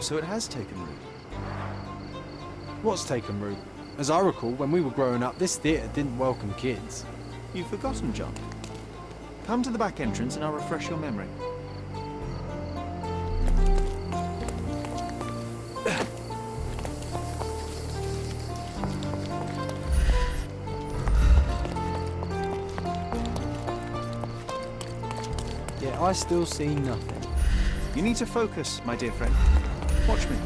Oh, so it has taken root. What's taken root? As I recall, when we were growing up, this theatre didn't welcome kids. You've forgotten, John. Come to the back entrance and I'll refresh your memory. Yet I still see nothing. You need to focus, my dear friend. Watch me.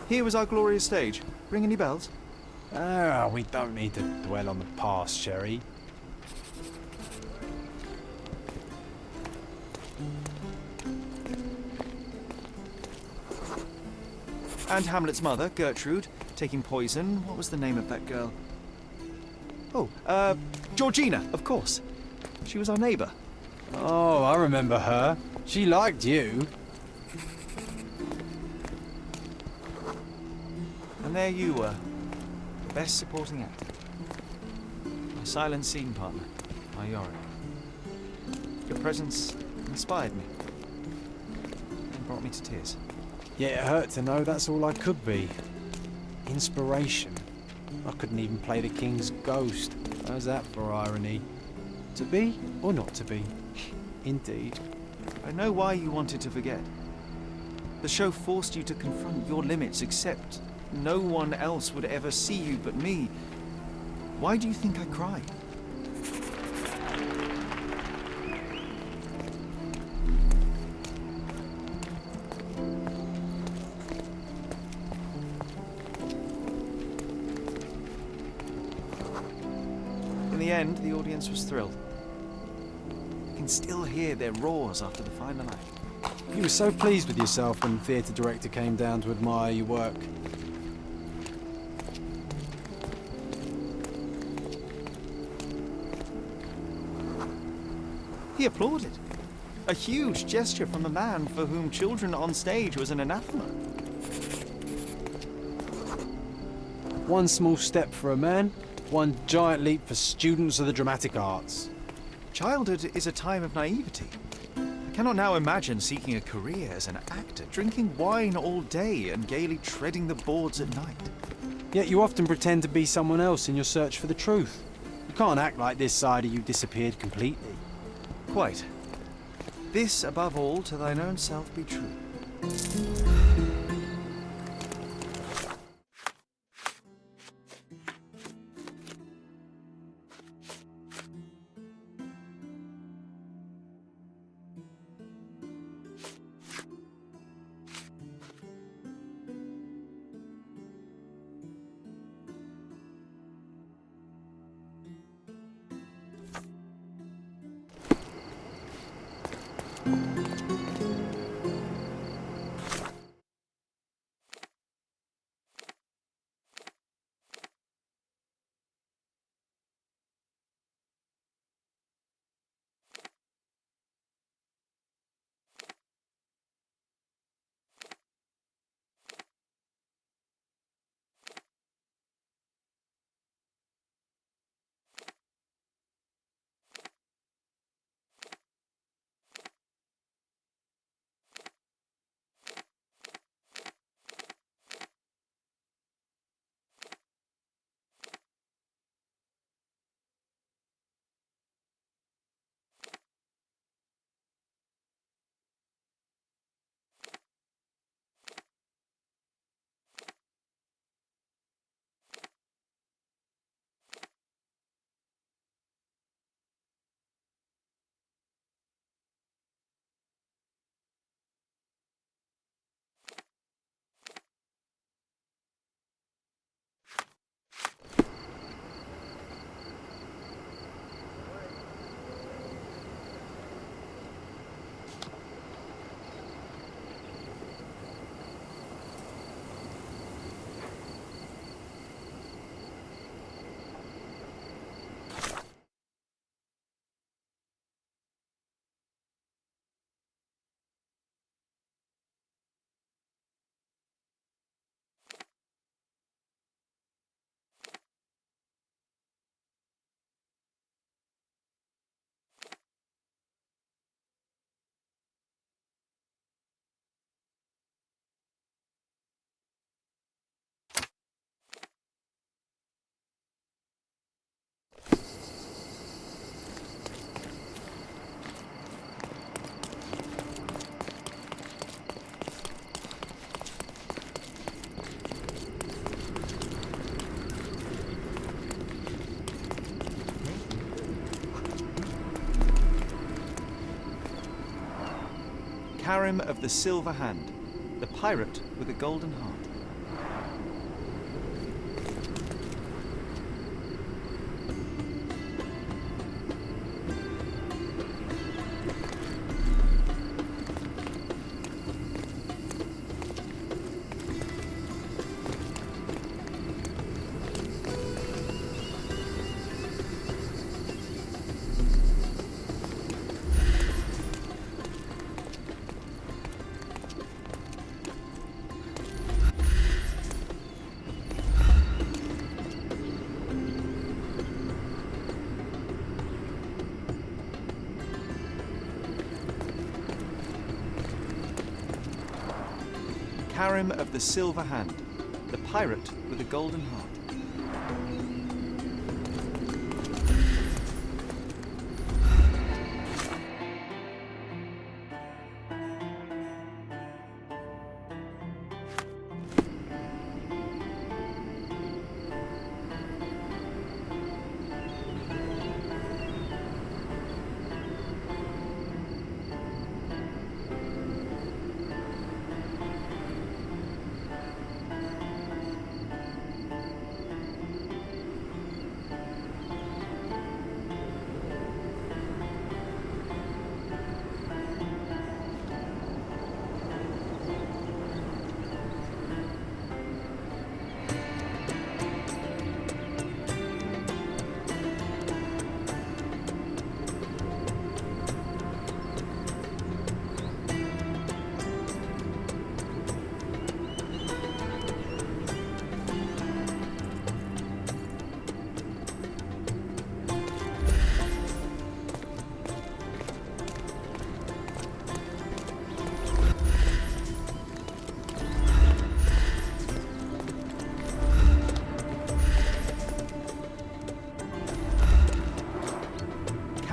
Here was our glorious stage. Ring any bells? Ah, we don't need to dwell on the past, Sherry. And Hamlet's mother, Gertrude, taking poison. What was the name of that girl? Oh, Georgina, of course. She was our neighbour. Oh, I remember her. She liked you. And there you were, the best supporting actor. My silent scene partner, my Yorick. Your presence inspired me and brought me to tears. Yet it hurt to know that's all I could be. Inspiration. I couldn't even play the king's ghost. How's that for irony? To be or not to be? Indeed. I know why you wanted to forget. The show forced you to confront your limits, except no one else would ever see you but me. Why do you think I cried? In the end, the audience was thrilled. You can still hear their roars after the final act. You were so pleased with yourself when the theatre director came down to admire your work. He applauded. A huge gesture from a man for whom children on stage was an anathema. One small step for a man, one giant leap for students of the dramatic arts. Childhood is a time of naivety. I cannot now imagine seeking a career as an actor, drinking wine all day and gaily treading the boards at night. Yet you often pretend to be someone else in your search for the truth. You can't act like this side of you disappeared completely. Quite. This, above all, to thine own self be true. Karim of the Silver Hand, the pirate with a golden heart. Karim of the Silver Hand, the pirate with a golden heart.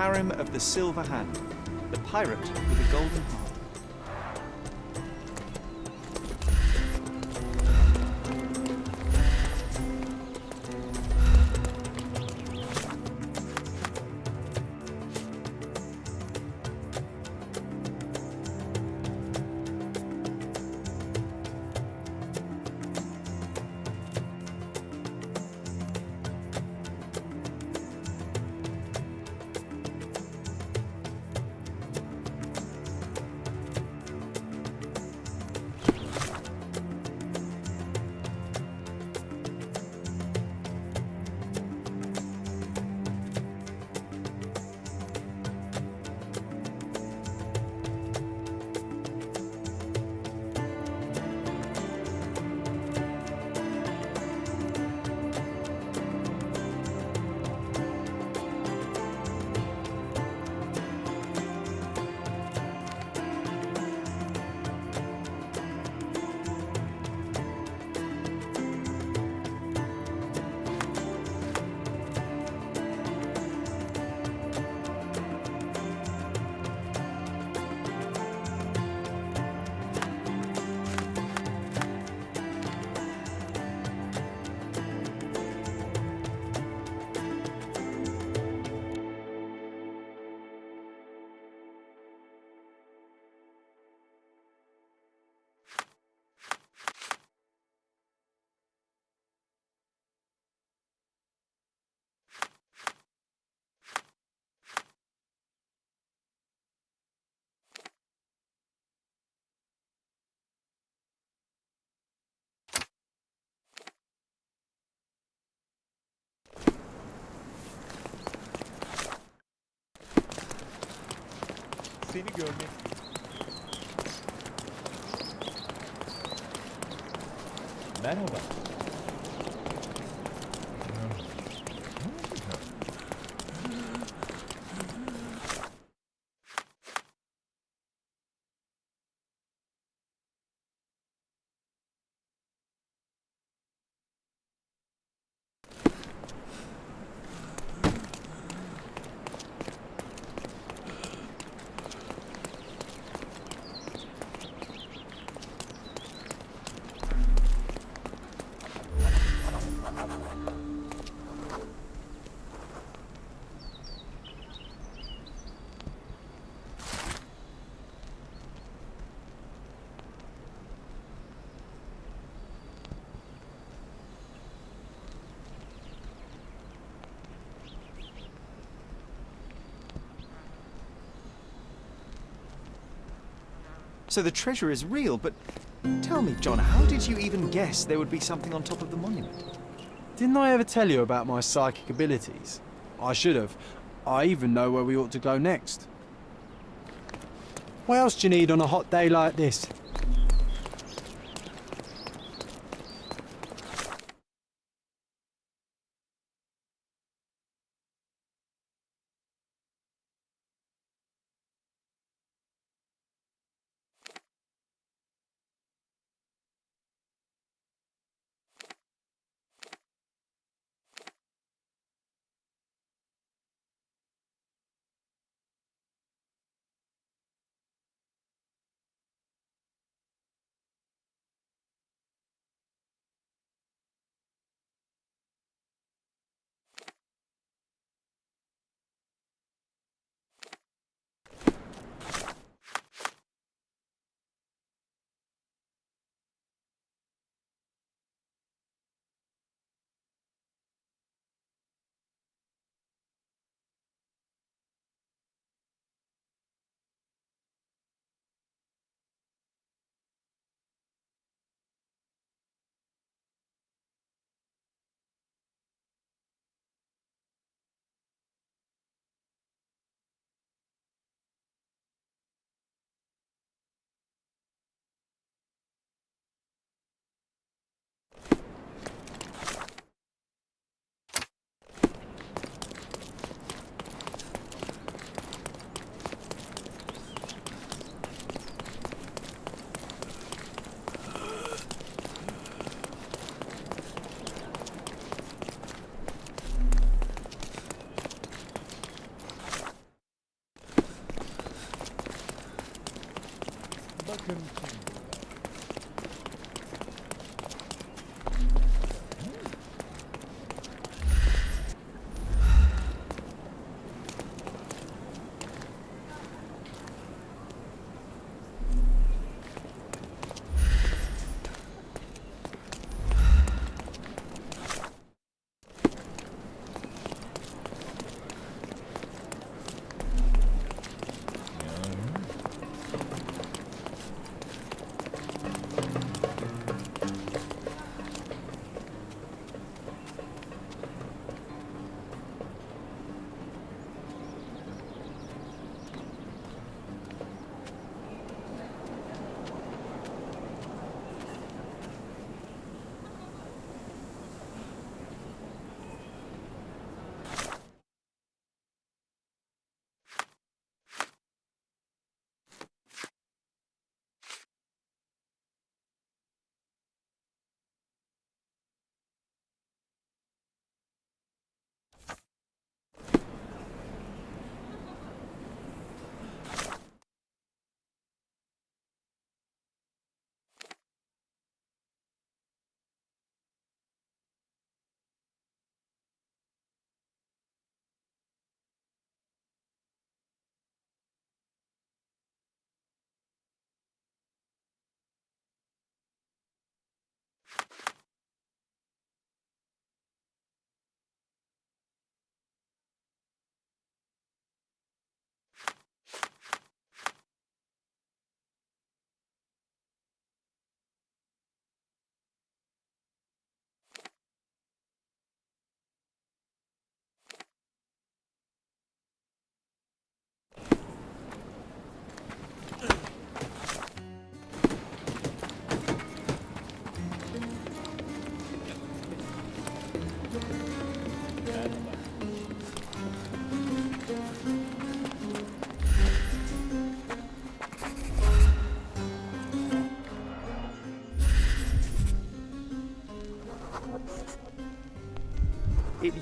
Karim of the Silver Hand, the pirate with a golden heart. beni görmek. Merhaba. So the treasure is real, but tell me, John, how did you even guess there would be something on top of the monument? Didn't I ever tell you about my psychic abilities? I should have. I even know where we ought to go next. What else do you need on a hot day like this? Bakın.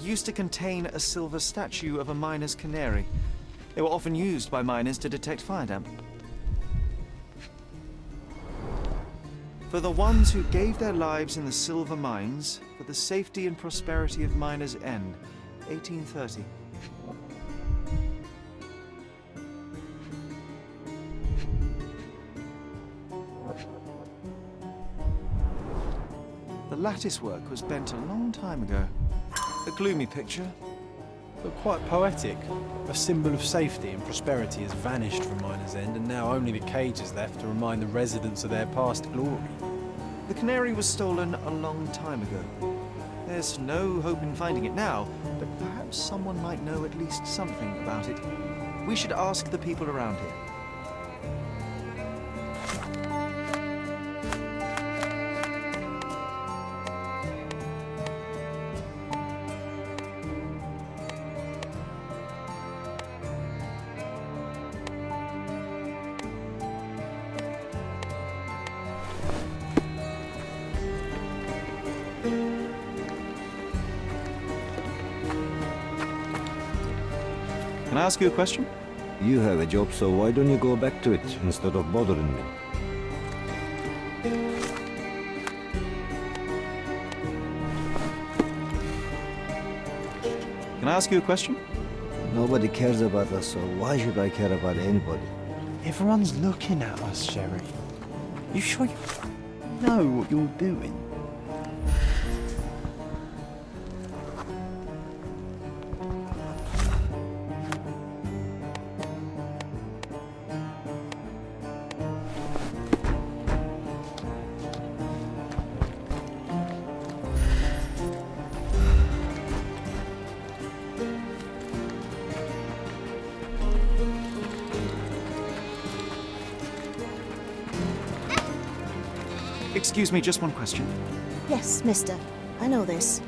used to contain a silver statue of a miner's canary. They were often used by miners to detect fire damp. For the ones who gave their lives in the silver mines, for the safety and prosperity of Miners' End, 1830. The lattice work was bent a long time ago. A gloomy picture. But quite poetic. A symbol of safety and prosperity has vanished from Miners' End, and now only the cage is left to remind the residents of their past glory. The canary was stolen a long time ago. There's no hope in finding it now, but perhaps someone might know at least something about it. We should ask the people around here. Can I ask you a question? You have a job, so why don't you go back to it instead of bothering me? Can I ask you a question? Nobody cares about us, so why should I care about anybody? Everyone's looking at us, Sherry. You sure you know what you're doing? Excuse me, just one question. Yes, mister. I know this.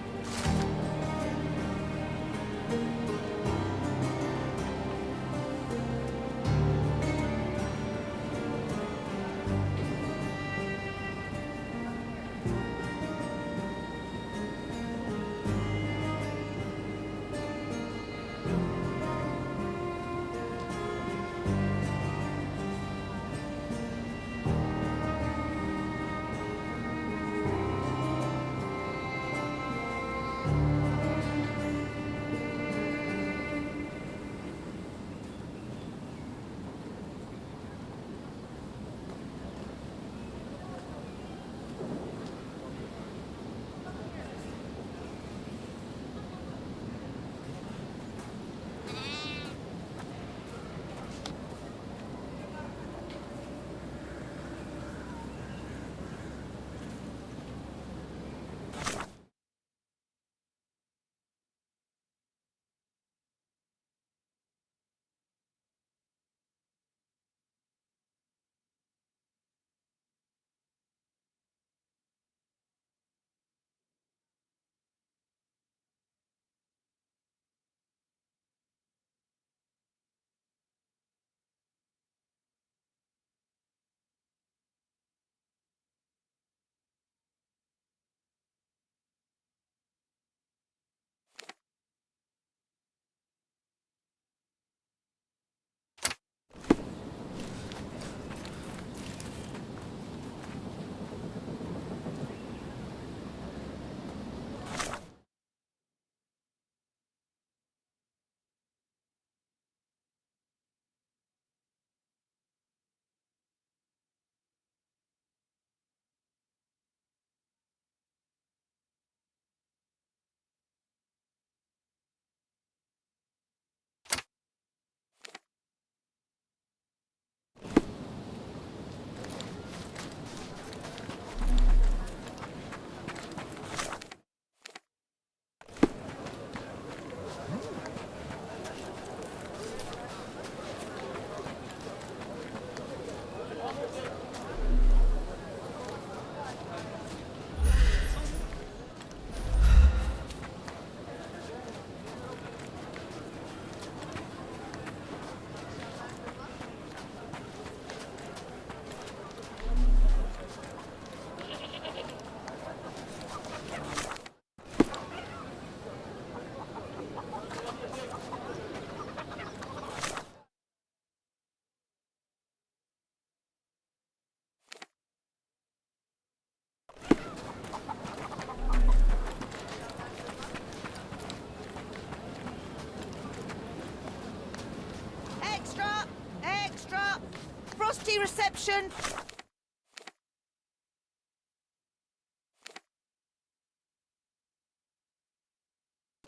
reception.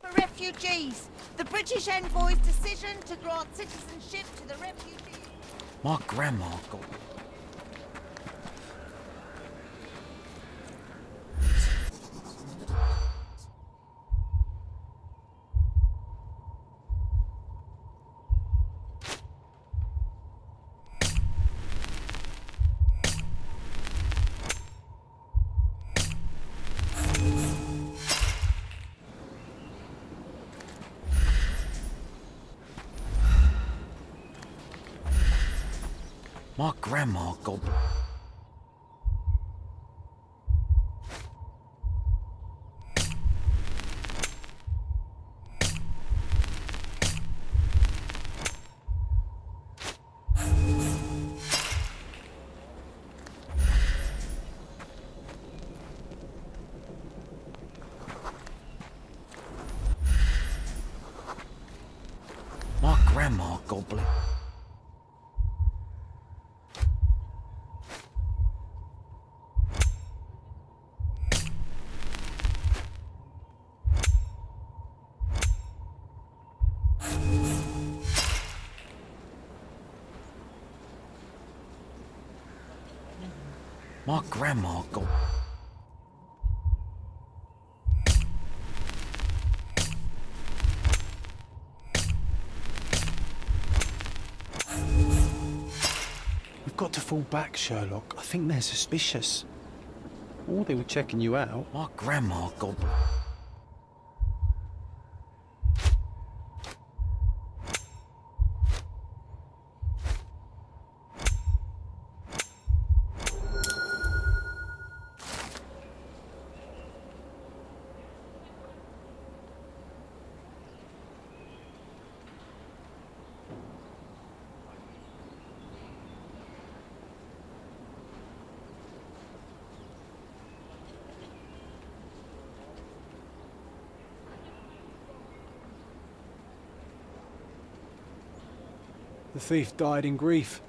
For refugees. The British envoy's decision to grant citizenship to the refugees. My grandma got... My grandma got... My grandma goblin. My grandma got... We've got to fall back, Sherlock. I think they're suspicious. Or they were checking you out. My grandma got... The thief died in grief.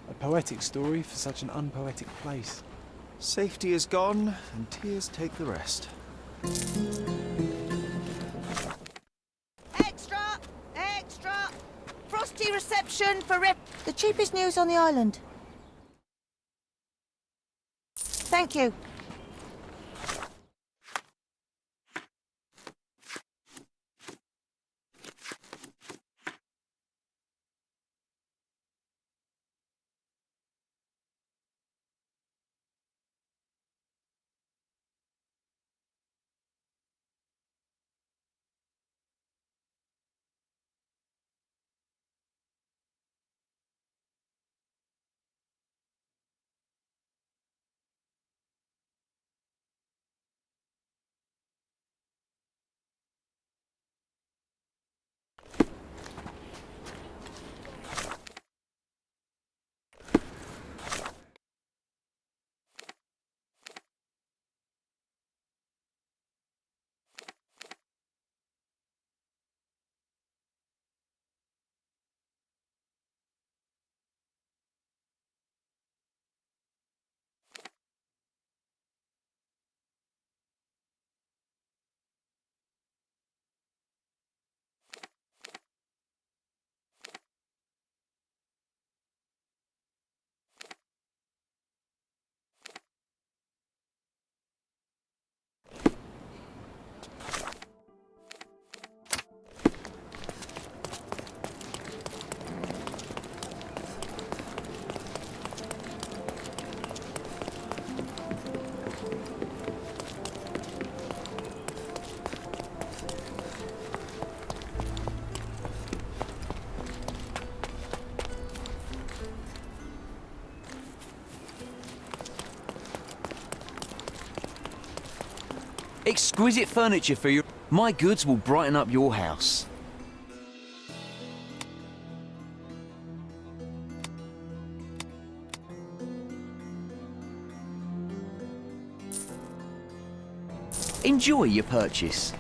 A poetic story for such an unpoetic place. Safety is gone, and tears take the rest. Extra! Extra! Frosty reception for the cheapest news on the island. Thank you. Exquisite furniture for you. My goods will brighten up your house. Enjoy your purchase.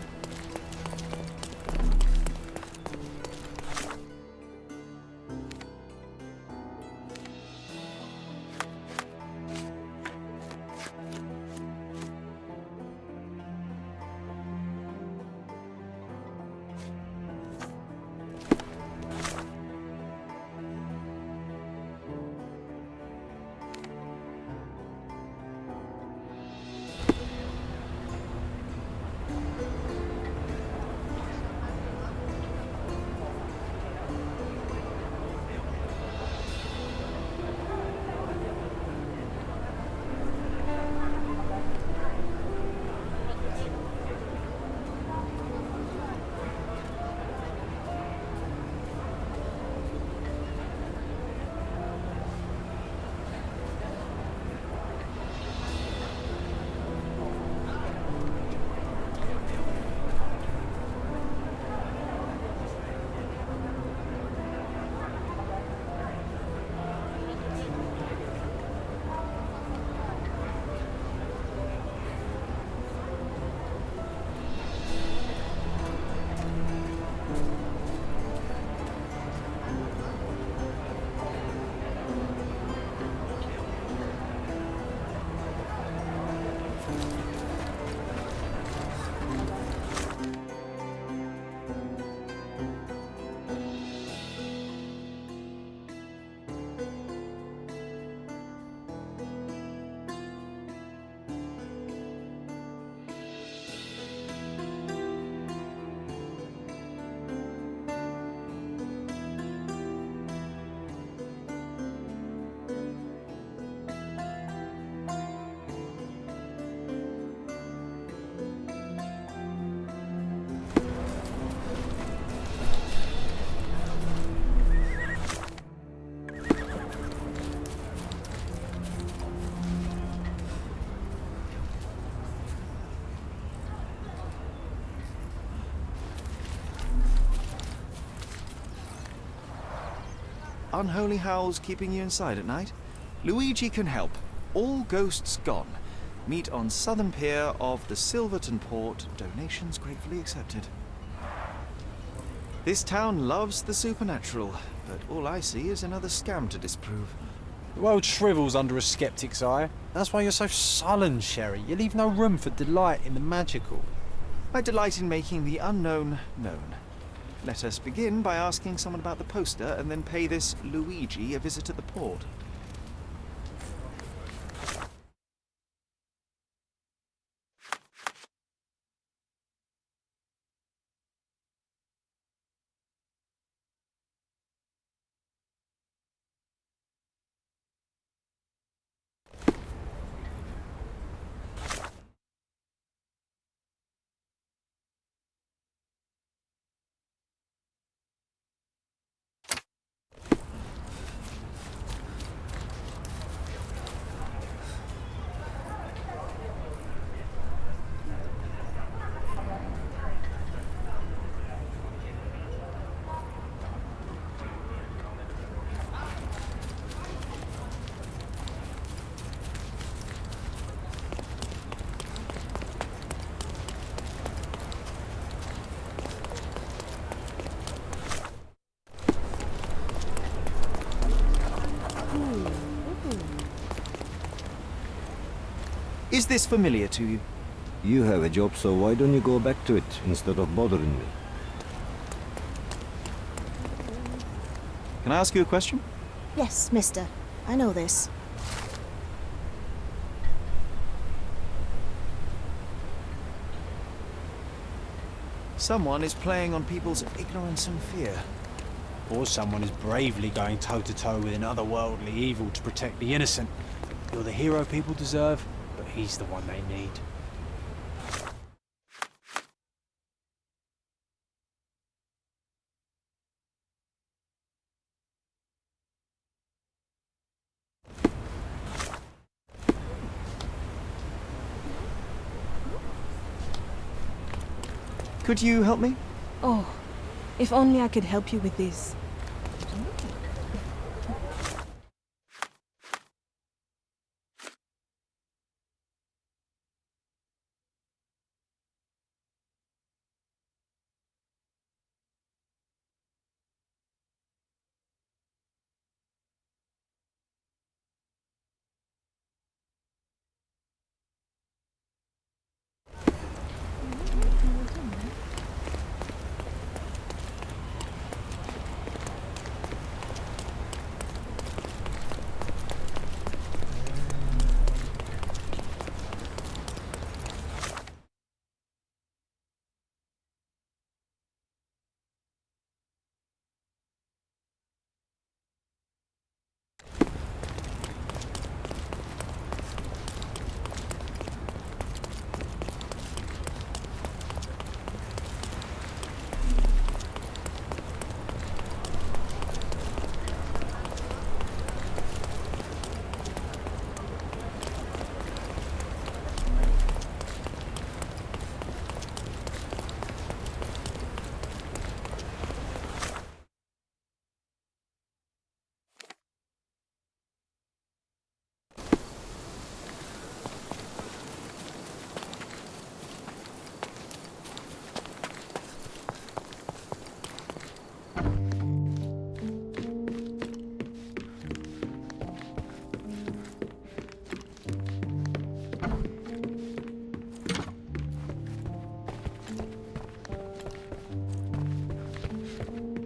unholy howls keeping you inside at night? Luigi can help. All ghosts gone. Meet on Southern Pier of the Silverton Port. Donations gratefully accepted. This town loves the supernatural, but all I see is another scam to disprove. The world shrivels under a skeptic's eye. That's why you're so sullen, Sherry. You leave no room for delight in the magical. I delight in making the unknown known. Let us begin by asking someone about the poster and then pay this Luigi a visit at the port. Is this familiar to you? You have a job, so why don't you go back to it instead of bothering me? Can I ask you a question? Yes, mister. I know this. Someone is playing on people's ignorance and fear. Or someone is bravely going toe-to-toe with an otherworldly evil to protect the innocent. You're the hero people deserve, but he's the one they need. Could you help me? Oh, if only I could help you with this.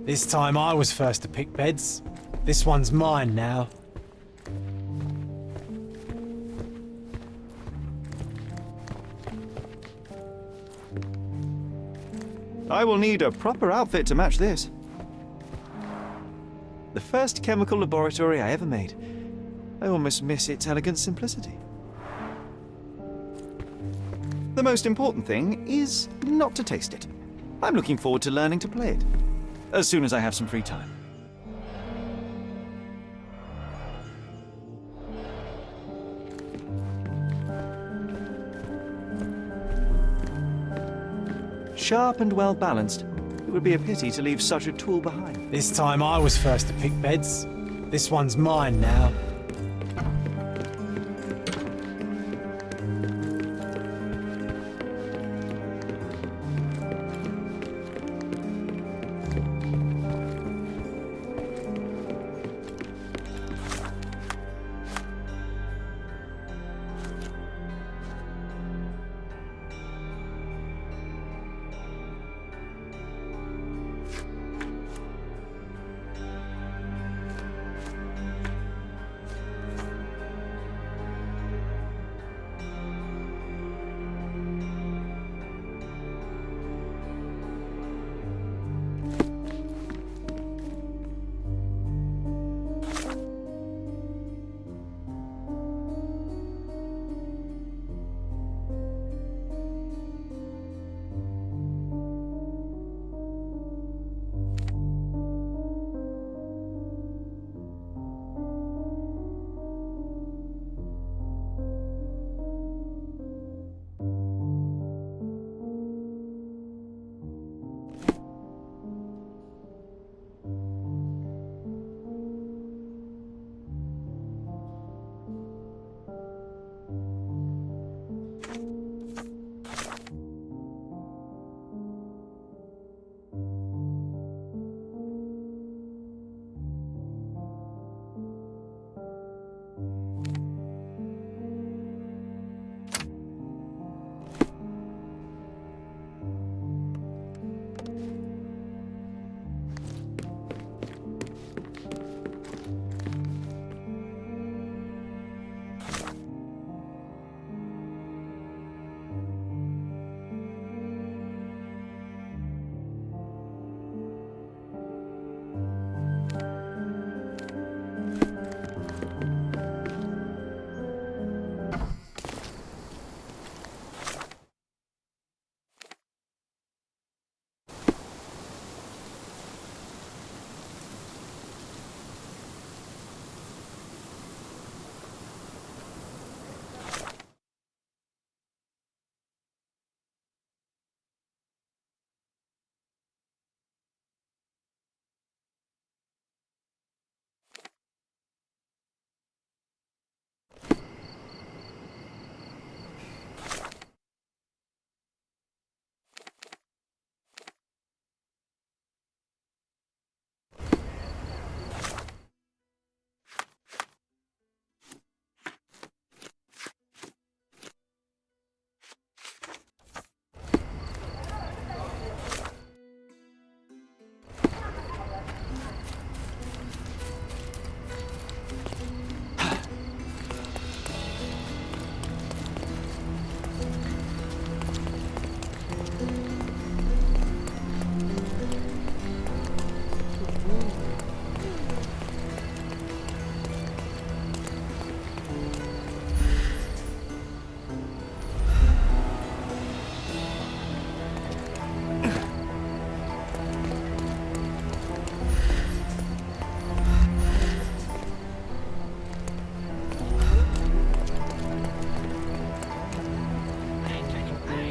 This time I was first to pick beds. This one's mine now. I will need a proper outfit to match this. The first chemical laboratory I ever made. I almost miss its elegant simplicity. The most important thing is not to taste it. I'm looking forward to learning to play it, as soon as I have some free time. Sharp and well balanced. It would be a pity to leave such a tool behind. This time I was first to pick beds. This one's mine now.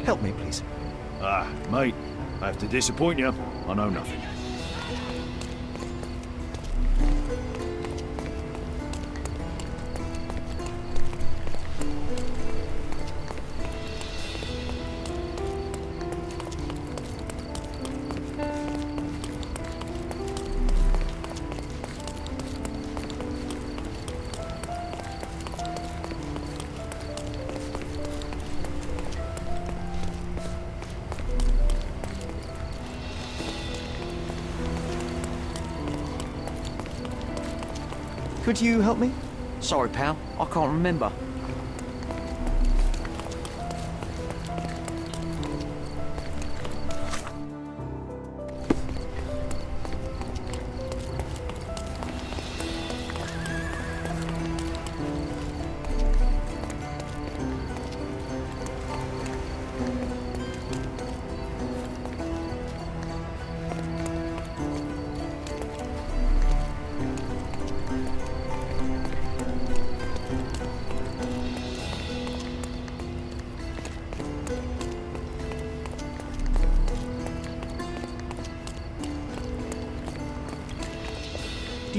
Help me, please. Ah, mate, I have to disappoint you. I know nothing. Could you help me? Sorry, pal. I can't remember.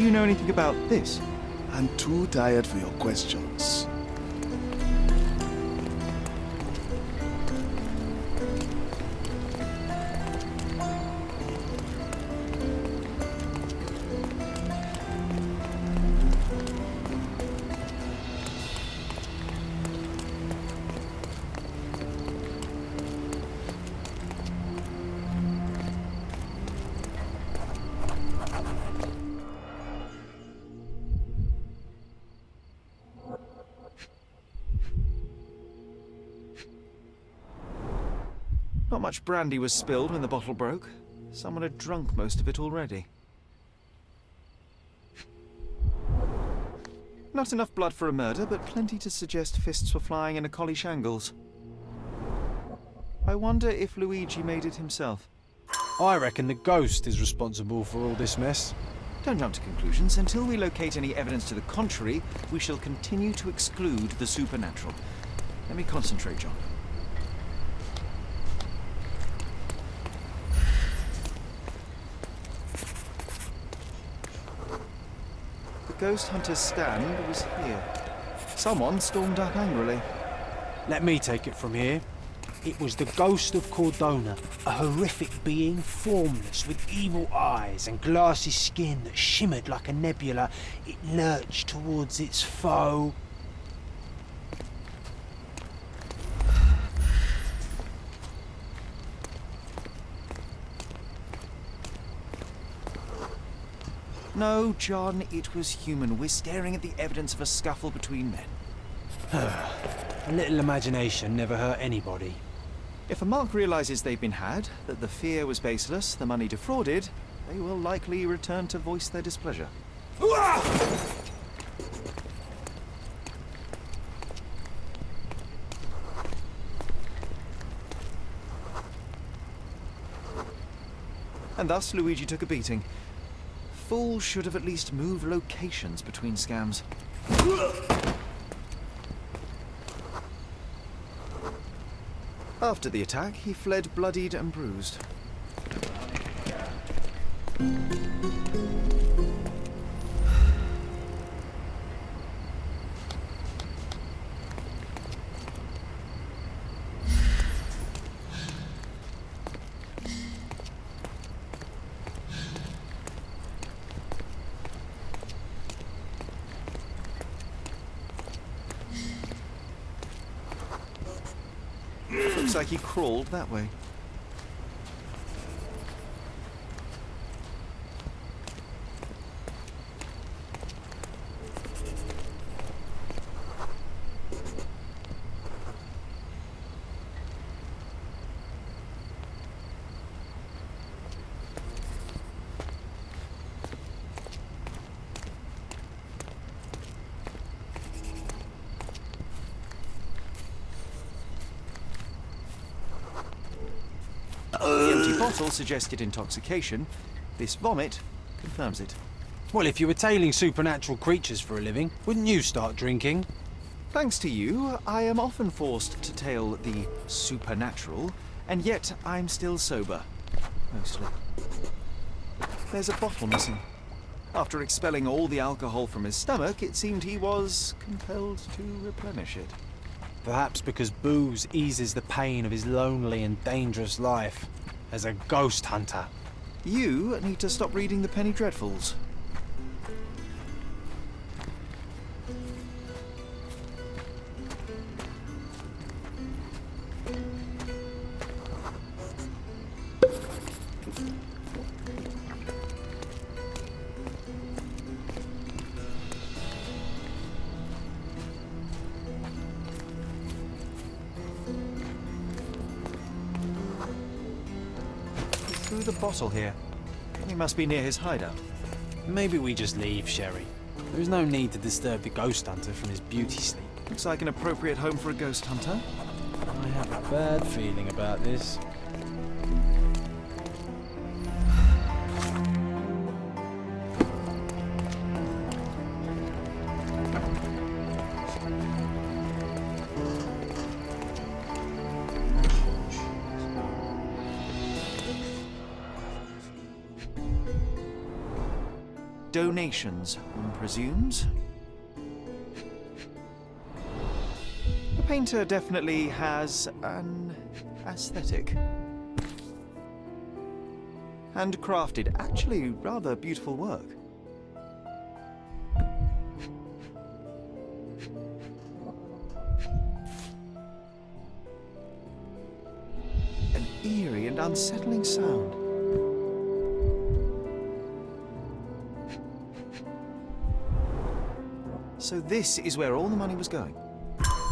you know anything about this? I'm too tired for your questions. Not much brandy was spilled when the bottle broke. Someone had drunk most of it already. Not enough blood for a murder, but plenty to suggest fists were flying in a collie shangles. I wonder if Luigi made it himself. I reckon the ghost is responsible for all this mess. Don't jump to conclusions. Until we locate any evidence to the contrary, we shall continue to exclude the supernatural. Let me concentrate, John. The ghost hunter's stand was here. Someone stormed up angrily. Let me take it from here. It was the ghost of Cordona, a horrific being, formless, with evil eyes and glassy skin that shimmered like a nebula. It lurched towards its foe. No, John, it was human. We're staring at the evidence of a scuffle between men. A little imagination never hurt anybody. If a mark realizes they've been had, that the fear was baseless, the money defrauded, they will likely return to voice their displeasure. And thus Luigi took a beating. Fools should have at least moved locations between scams. After the attack, he fled bloodied and bruised. Looks like he crawled that way. The empty bottle suggested intoxication. This vomit confirms it. Well, if you were tailing supernatural creatures for a living, wouldn't you start drinking? Thanks to you, I am often forced to tail the supernatural, and yet I'm still sober. Mostly. There's a bottle missing. After expelling all the alcohol from his stomach, it seemed he was compelled to replenish it. Perhaps because booze eases the pain of his lonely and dangerous life as a ghost hunter. You need to stop reading the Penny Dreadfuls. Threw the bottle here. He must be near his hideout. Maybe we just leave, Sherry. There is no need to disturb the ghost hunter from his beauty sleep. Looks like an appropriate home for a ghost hunter. I have a bad feeling about this. donations, one presumes. The painter definitely has an aesthetic. Handcrafted, actually rather beautiful work. An eerie and unsettling sound. So this is where all the money was going.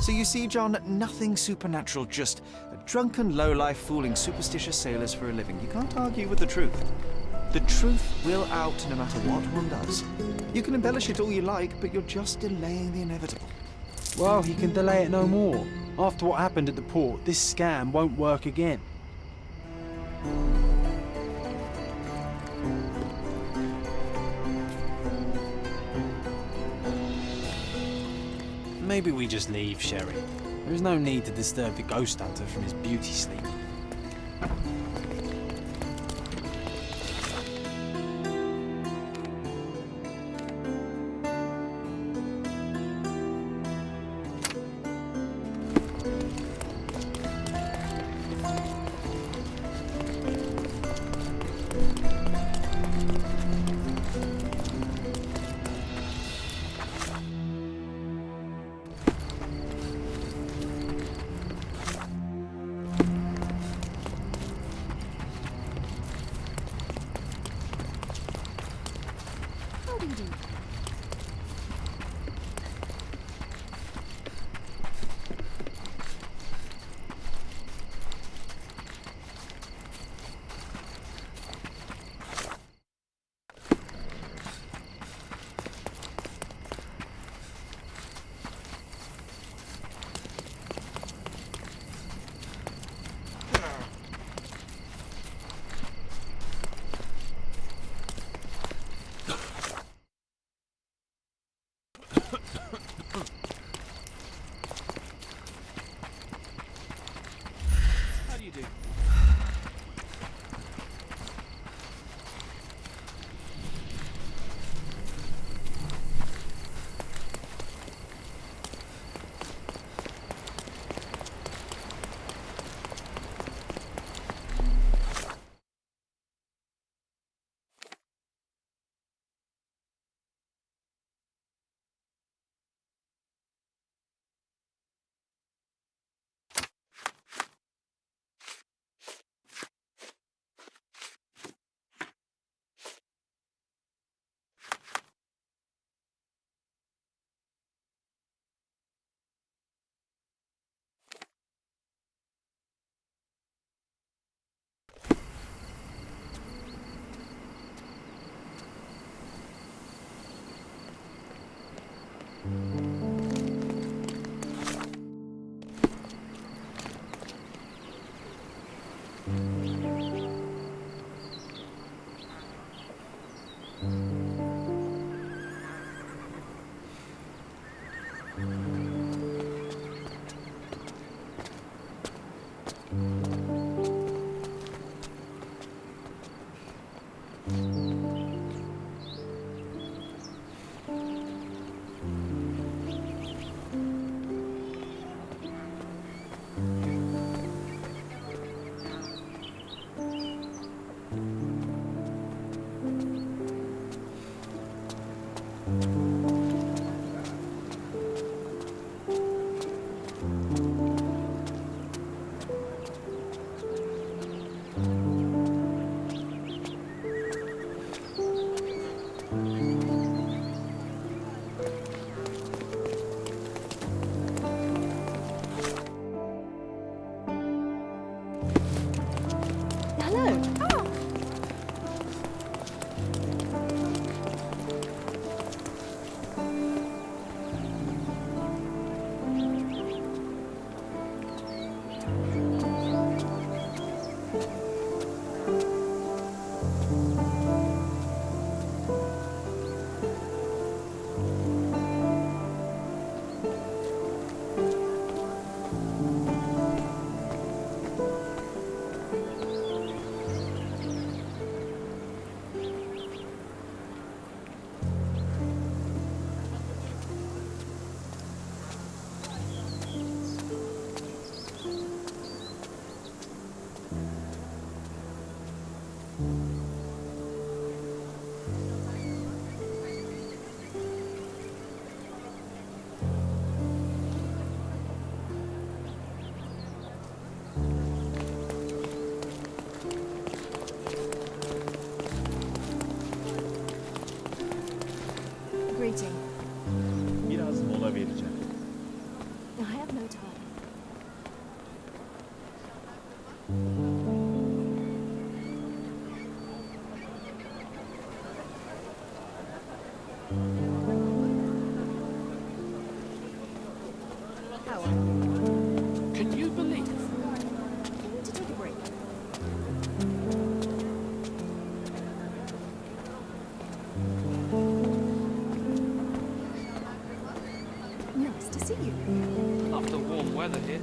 So you see, John, nothing supernatural, just a drunken lowlife fooling superstitious sailors for a living. You can't argue with the truth. The truth will out no matter what one does. You can embellish it all you like, but you're just delaying the inevitable. Well, he can delay it no more. After what happened at the port, this scam won't work again. Maybe we just leave, Sherry. There is no need to disturb the ghost hunter from his beauty sleep. No time. Can you believe? You need to take a break. Nice to see you. Love the warm weather here.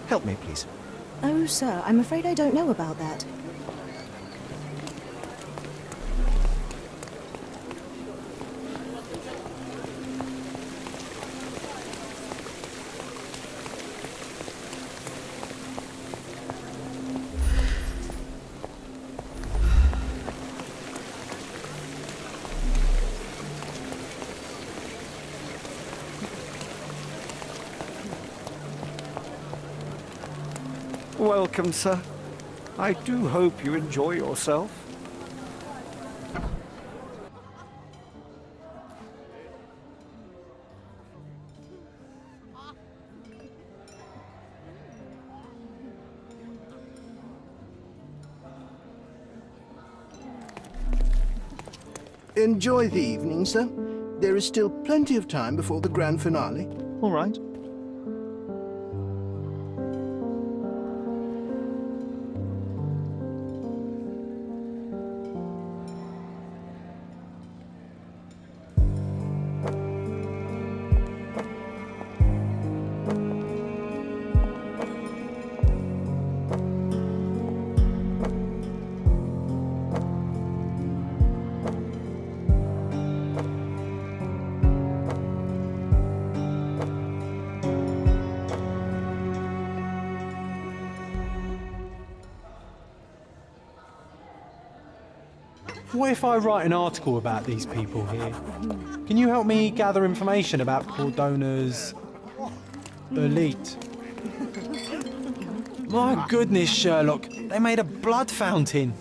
Help me, please. Oh, sir, I'm afraid I don't know about that. Welcome, sir. I do hope you enjoy yourself. Enjoy the evening, sir. There is still plenty of time before the grand finale. All right. What if I write an article about these people here? Can you help me gather information about Cordona's elite? My goodness, Sherlock, they made a blood fountain.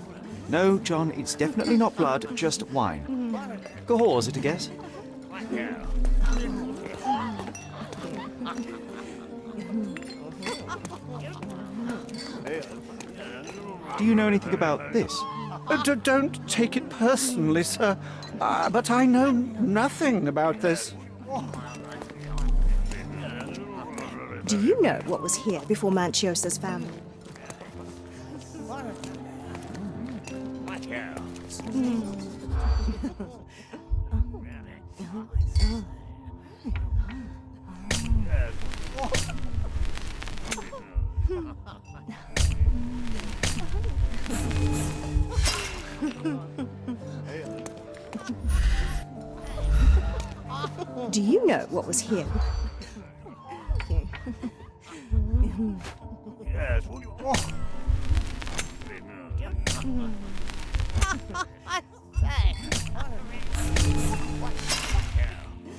No, John, it's definitely not blood, just wine. Go is it a guess? Do you know anything about this? Don't take it personally, sir, but I know nothing about this. Do you know what was here before Manchiosa's family? Do you know what was here?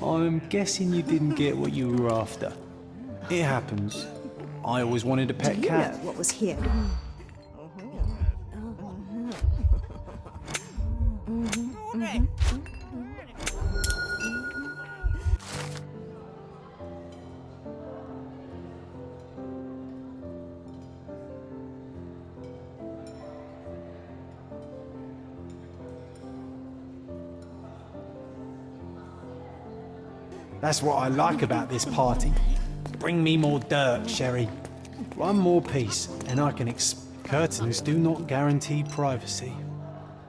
I'm guessing you didn't get what you were after. It happens. I always wanted a pet Do you cat. know what was here? That's what I like about this party. Bring me more dirt, Sherry. One more piece, and I can curtains do not guarantee privacy.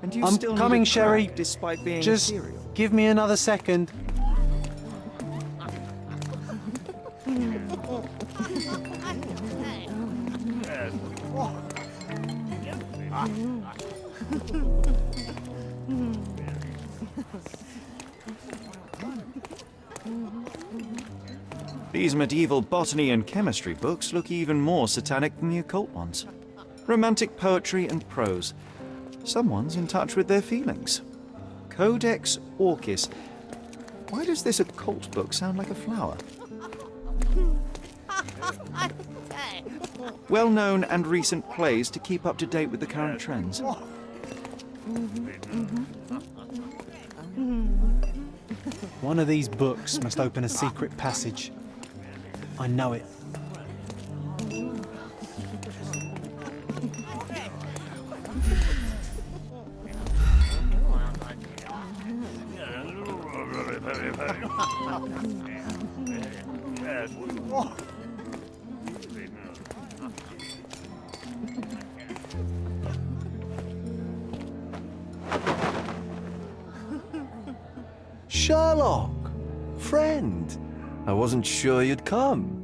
And you I'm still need coming, a crack Sherry. Despite being Just cereal. give me another second. These medieval botany and chemistry books look even more satanic than the occult ones. Romantic poetry and prose. Someone's in touch with their feelings. Codex Orchis. Why does this occult book sound like a flower? Well-known and recent plays to keep up to date with the current trends. One of these books must open a secret passage. I know it. Sherlock! Friend! I wasn't sure you'd come.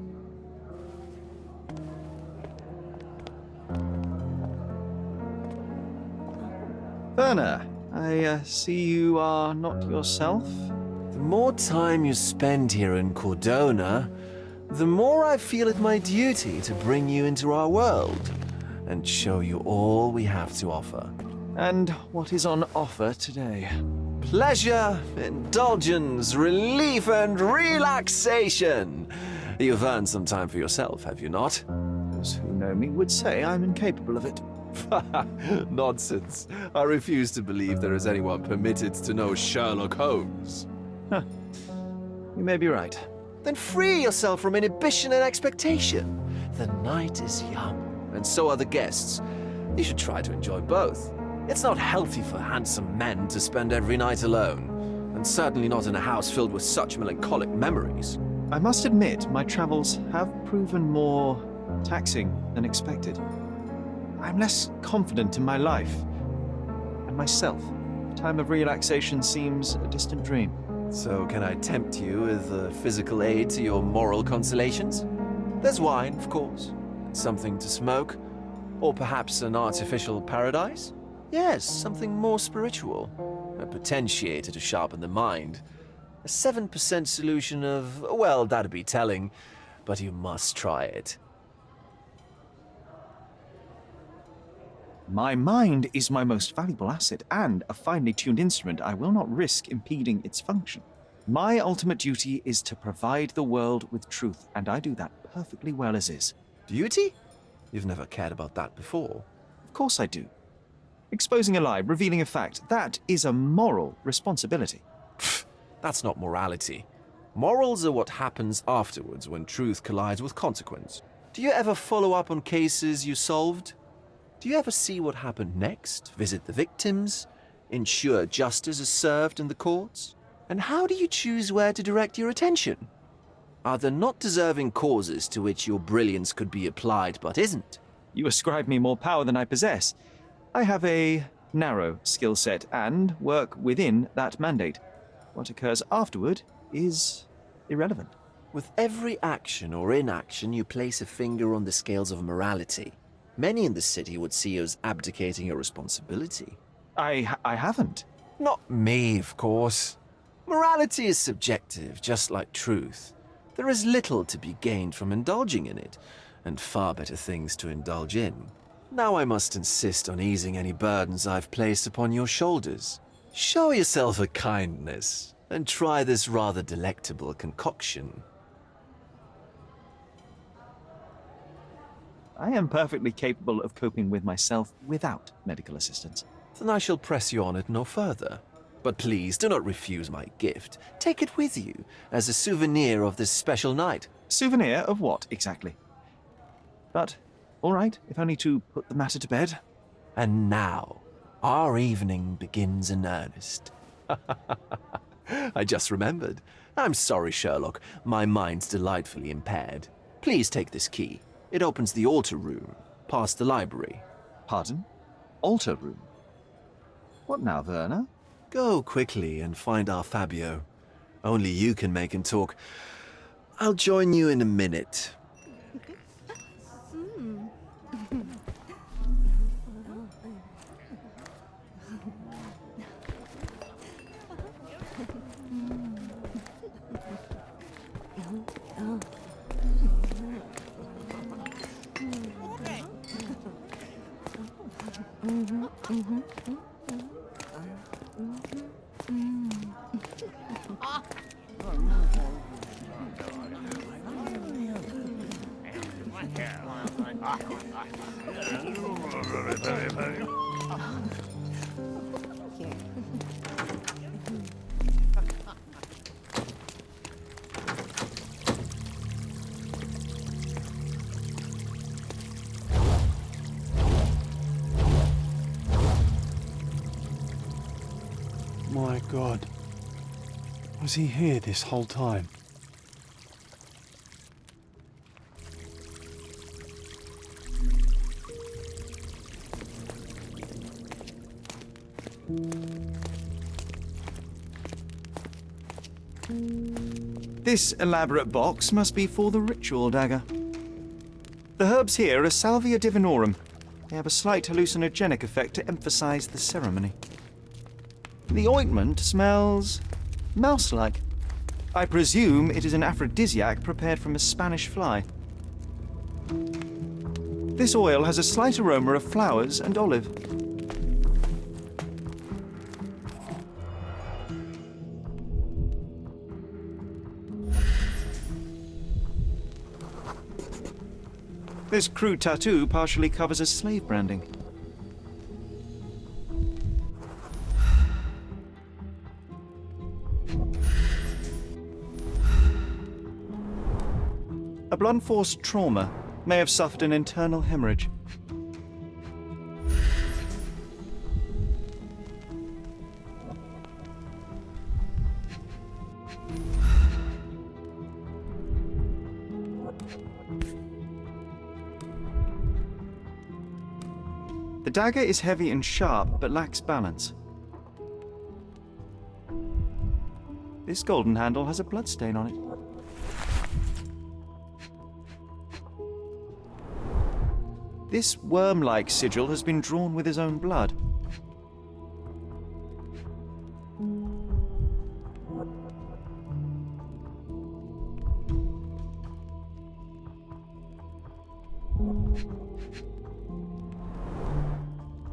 Werner, I see you are not yourself. The more time you spend here in Cordona, the more I feel it my duty to bring you into our world and show you all we have to offer. And what is on offer today? Pleasure, indulgence, relief, and relaxation. You've earned some time for yourself, have you not? Those who know me would say I'm incapable of it. Nonsense. I refuse to believe there is anyone permitted to know Sherlock Holmes. You may be right. Then free yourself from inhibition and expectation. The night is young, and so are the guests. You should try to enjoy both. It's not healthy for handsome men to spend every night alone, and certainly not in a house filled with such melancholic memories. I must admit, my travels have proven more taxing than expected. I'm less confident in my life and myself. A time of relaxation seems a distant dream. So can I tempt you with a physical aid to your moral consolations? There's wine, of course, something to smoke, or perhaps an artificial paradise? Yes, something more spiritual, a potentiator to sharpen the mind. A 7% solution of, well, that'd be telling, but you must try it. My mind is my most valuable asset, and a finely tuned instrument I will not risk impeding its function. My ultimate duty is to provide the world with truth, and I do that perfectly well as is. Duty? You've never cared about that before. Of course I do. Exposing a lie, revealing a fact, that is a moral responsibility. That's not morality. Morals are what happens afterwards when truth collides with consequence. Do you ever follow up on cases you solved? Do you ever see what happened next, visit the victims, ensure justice is served in the courts? And how do you choose where to direct your attention? Are there not deserving causes to which your brilliance could be applied but isn't? You ascribe me more power than I possess. I have a narrow skill set and work within that mandate. What occurs afterward is irrelevant. With every action or inaction, you place a finger on the scales of morality. Many in the city would see you as abdicating your responsibility. I haven't. Not me, of course. Morality is subjective, just like truth. There is little to be gained from indulging in it, and far better things to indulge in. Now I must insist on easing any burdens I've placed upon your shoulders. Show yourself a kindness, and try this rather delectable concoction. I am perfectly capable of coping with myself without medical assistance. Then I shall press you on it no further. But please do not refuse my gift. Take it with you as a souvenir of this special night. Souvenir of what, exactly? But, all right, if only to put the matter to bed. And now, our evening begins in earnest. I just remembered. I'm sorry, Sherlock. My mind's delightfully impaired. Please take this key. It opens the altar room, past the library. Pardon? Altar room? What now, Werner? Go quickly and find our Fabio. Only you can make him talk. I'll join you in a minute. My God. Was he here this whole time? This elaborate box must be for the ritual dagger. The herbs here are Salvia divinorum. They have a slight hallucinogenic effect to emphasize the ceremony. The ointment smells mouse-like. I presume it is an aphrodisiac prepared from a Spanish fly. This oil has a slight aroma of flowers and olive. This crude tattoo partially covers as slave branding. A blunt-force trauma may have suffered an internal hemorrhage. The dagger is heavy and sharp, but lacks balance. This golden handle has a bloodstain on it. This worm-like sigil has been drawn with his own blood.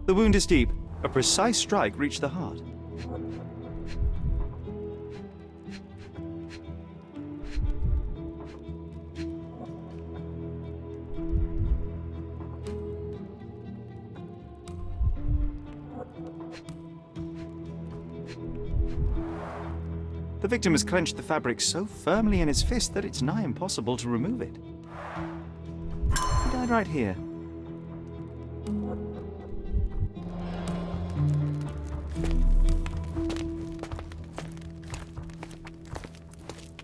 The wound is deep. A precise strike reached the heart. The victim has clenched the fabric so firmly in his fist that it's nigh impossible to remove it. He died right here.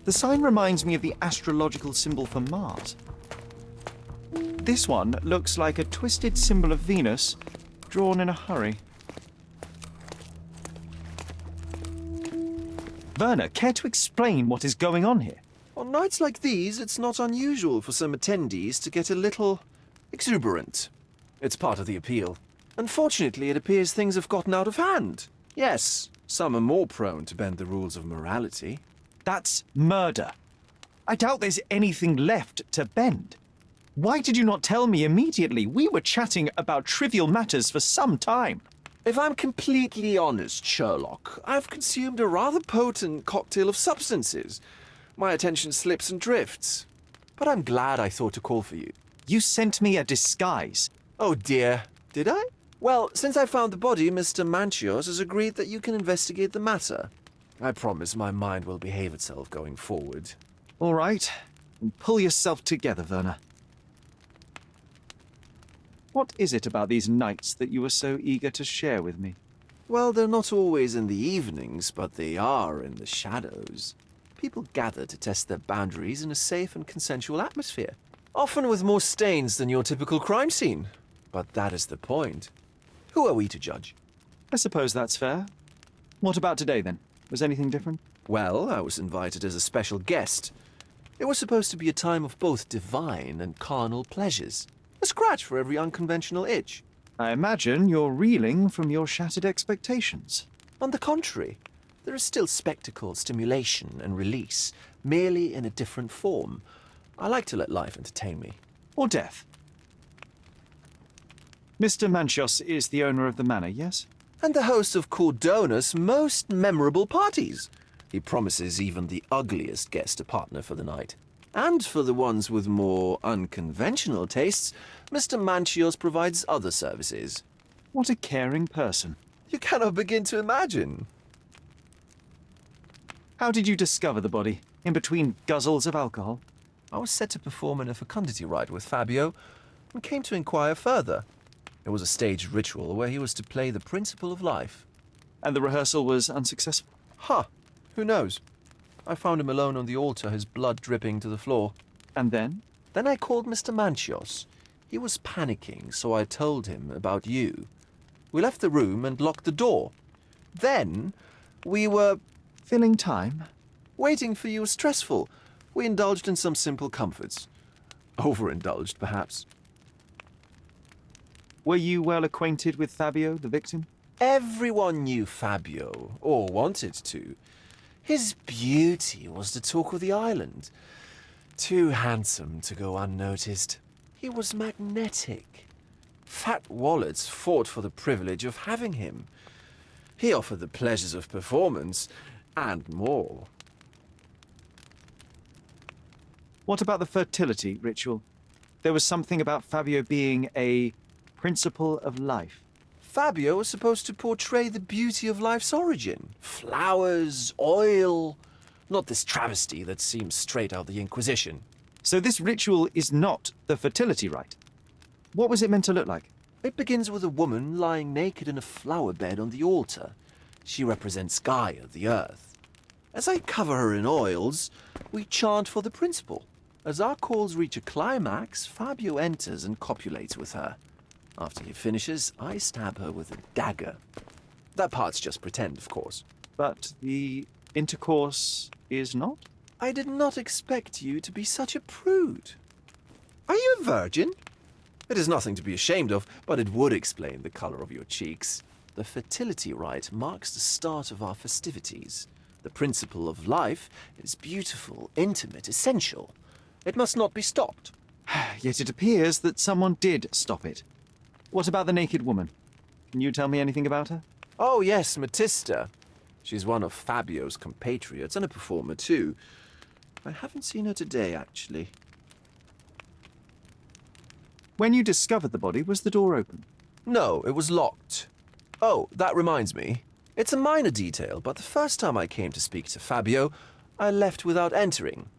The sign reminds me of the astrological symbol for Mars. This one looks like a twisted symbol of Venus, drawn in a hurry. Werner, care to explain what is going on here? On nights like these, it's not unusual for some attendees to get a little exuberant. It's part of the appeal. Unfortunately, it appears things have gotten out of hand. Yes, some are more prone to bend the rules of morality. That's murder. I doubt there's anything left to bend. Why did you not tell me immediately? We were chatting about trivial matters for some time. If I'm completely honest, Sherlock, I've consumed a rather potent cocktail of substances. My attention slips and drifts. But I'm glad I thought to call for you. You sent me a disguise. Oh dear, did I? Well, since I found the body, Mr. Manchios has agreed that you can investigate the matter. I promise my mind will behave itself going forward. All right. Pull yourself together, Werner. What is it about these nights that you were so eager to share with me? Well, they're not always in the evenings, but they are in the shadows. People gather to test their boundaries in a safe and consensual atmosphere. Often with more stains than your typical crime scene. But that is the point. Who are we to judge? I suppose that's fair. What about today, then? Was anything different? Well, I was invited as a special guest. It was supposed to be a time of both divine and carnal pleasures. A scratch for every unconventional itch. I imagine you're reeling from your shattered expectations. On the contrary, there is still spectacle, stimulation, and release, merely in a different form. I like to let life entertain me. Or death. Mr. Manchios is the owner of the manor, yes? And the host of Cordona's most memorable parties. He promises even the ugliest guest a partner for the night. And for the ones with more unconventional tastes, Mr. Manchios provides other services. What a caring person. You cannot begin to imagine. How did you discover the body? In between guzzles of alcohol? I was set to perform in a fecundity rite with Fabio and came to inquire further. It was a staged ritual where he was to play the principle of life. And the rehearsal was unsuccessful? Who knows? I found him alone on the altar, his blood dripping to the floor. And then? Then I called Mr. Manchios. He was panicking, so I told him about you. We left the room and locked the door. Then we were... Filling time? Waiting for you was stressful. We indulged in some simple comforts. Overindulged, perhaps. Were you well acquainted with Fabio, the victim? Everyone knew Fabio, or wanted to. His beauty was the talk of the island. Too handsome to go unnoticed. He was magnetic. Fat wallets fought for the privilege of having him. He offered the pleasures of performance, and more. What about the fertility ritual? There was something about Fabio being a principle of life. Fabio was supposed to portray the beauty of life's origin. Flowers, oil. Not this travesty that seems straight out of the Inquisition. So this ritual is not the fertility rite. What was it meant to look like? It begins with a woman lying naked in a flower bed on the altar. She represents Gaia, the earth. As I cover her in oils, we chant for the principle. As our calls reach a climax, Fabio enters and copulates with her. After he finishes, I stab her with a dagger. That part's just pretend, of course. But the intercourse is not? I did not expect you to be such a prude. Are you a virgin? It is nothing to be ashamed of, but it would explain the color of your cheeks. The fertility rite marks the start of our festivities. The principle of life is beautiful, intimate, essential. It must not be stopped. Yet it appears that someone did stop it. What about the naked woman? Can you tell me anything about her? Oh yes, Matista. She's one of Fabio's compatriots and a performer too. I haven't seen her today, actually. When you discovered the body, was the door open? No, it was locked. Oh, that reminds me. It's a minor detail, but the first time I came to speak to Fabio, I left without entering,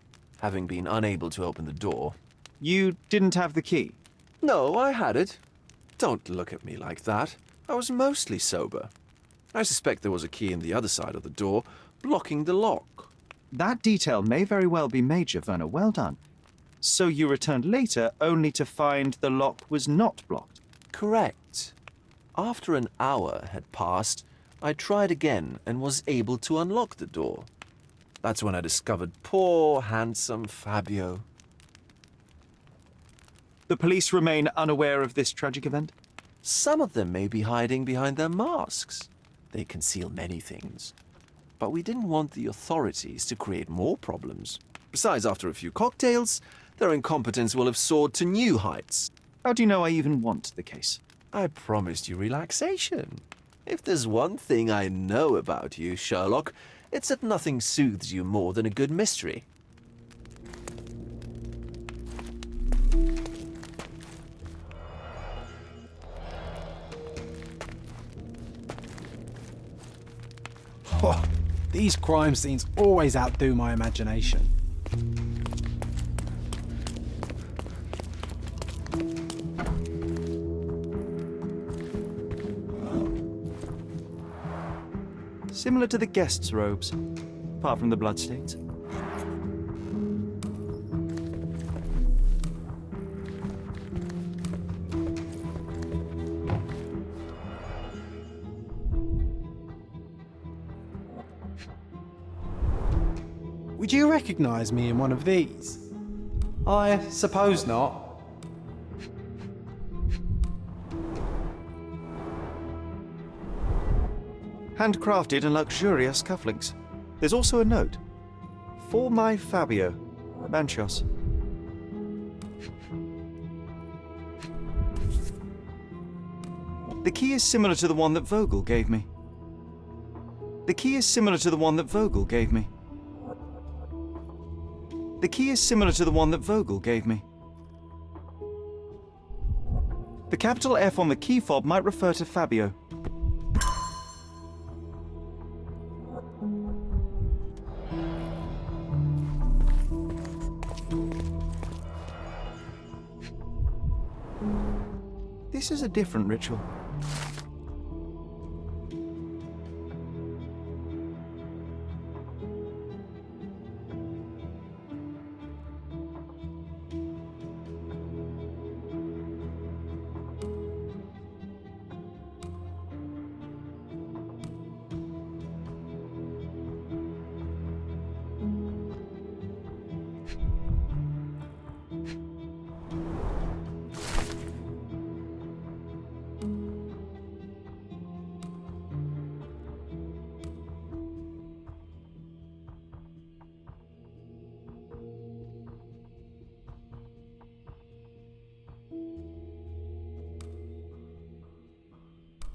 having been unable to open the door. You didn't have the key? No, I had it. Don't look at me like that. I was mostly sober. I suspect there was a key in the other side of the door, blocking the lock. That detail may very well be major, Werner. Well done. So you returned later only to find the lock was not blocked? Correct. After an hour had passed, I tried again and was able to unlock the door. That's when I discovered poor, handsome Fabio. The police remain unaware of this tragic event? Some of them may be hiding behind their masks. They conceal many things. But we didn't want the authorities to create more problems. Besides, after a few cocktails, their incompetence will have soared to new heights. How do you know I even want the case? I promised you relaxation. If there's one thing I know about you, Sherlock, it's that nothing soothes you more than a good mystery. Oh, these crime scenes always outdo my imagination. Similar to the guests' robes, apart from the bloodstains. We Would you recognise me in one of these? I suppose not. Handcrafted and luxurious cufflinks. There's also a note. For my Fabio, Manchos. The key is similar to the one that Vogel gave me. The key is similar to the one that Vogel gave me. The key is similar to the one that Vogel gave me. The capital F on the key fob might refer to Fabio. This is a different ritual.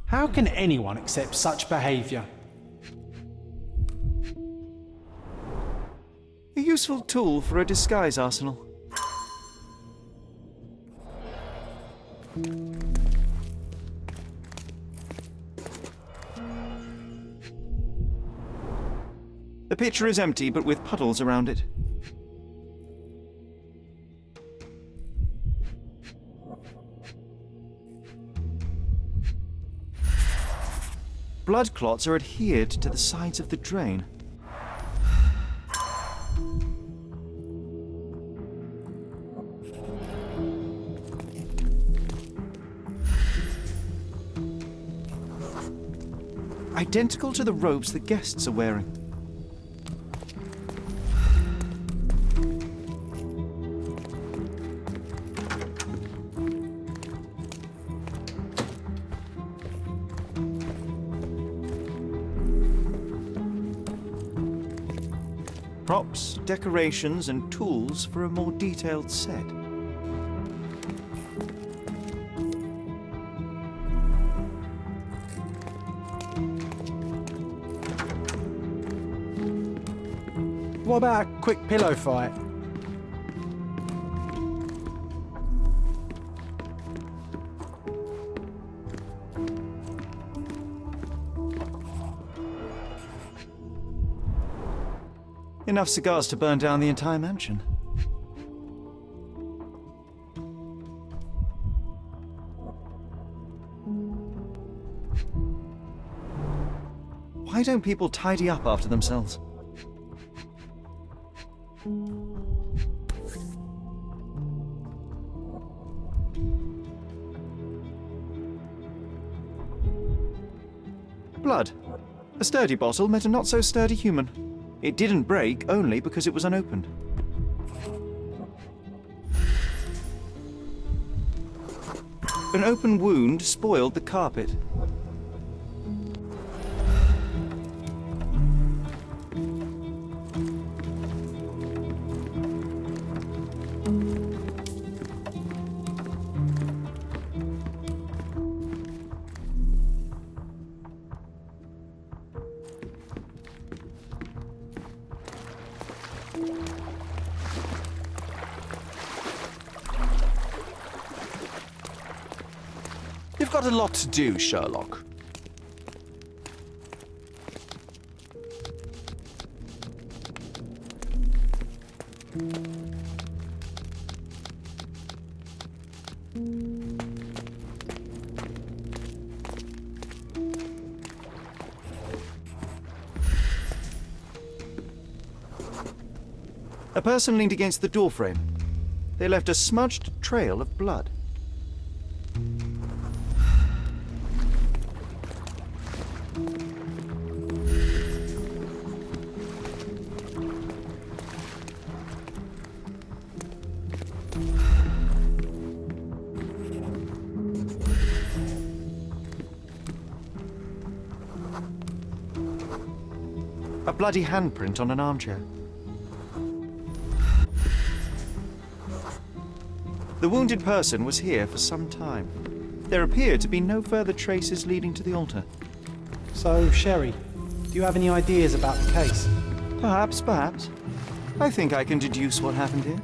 How can anyone accept such behaviour? A useful tool for a disguise arsenal. The pitcher is empty, but with puddles around it. Blood clots are adhered to the sides of the drain. Identical to the robes the guests are wearing. Props, decorations, and tools for a more detailed set. What about a quick pillow fight? Enough cigars to burn down the entire mansion. Why don't people tidy up after themselves? Blood. A sturdy bottle met a not-so-sturdy human. It didn't break only because it was unopened. An open wound spoiled the carpet. You've got a lot to do, Sherlock. A person leaned against the doorframe. They left a smudged trail of blood. A bloody handprint on an armchair. The wounded person was here for some time. There appear to be no further traces leading to the altar. So, Sherry, do you have any ideas about the case? Perhaps. I think I can deduce what happened here.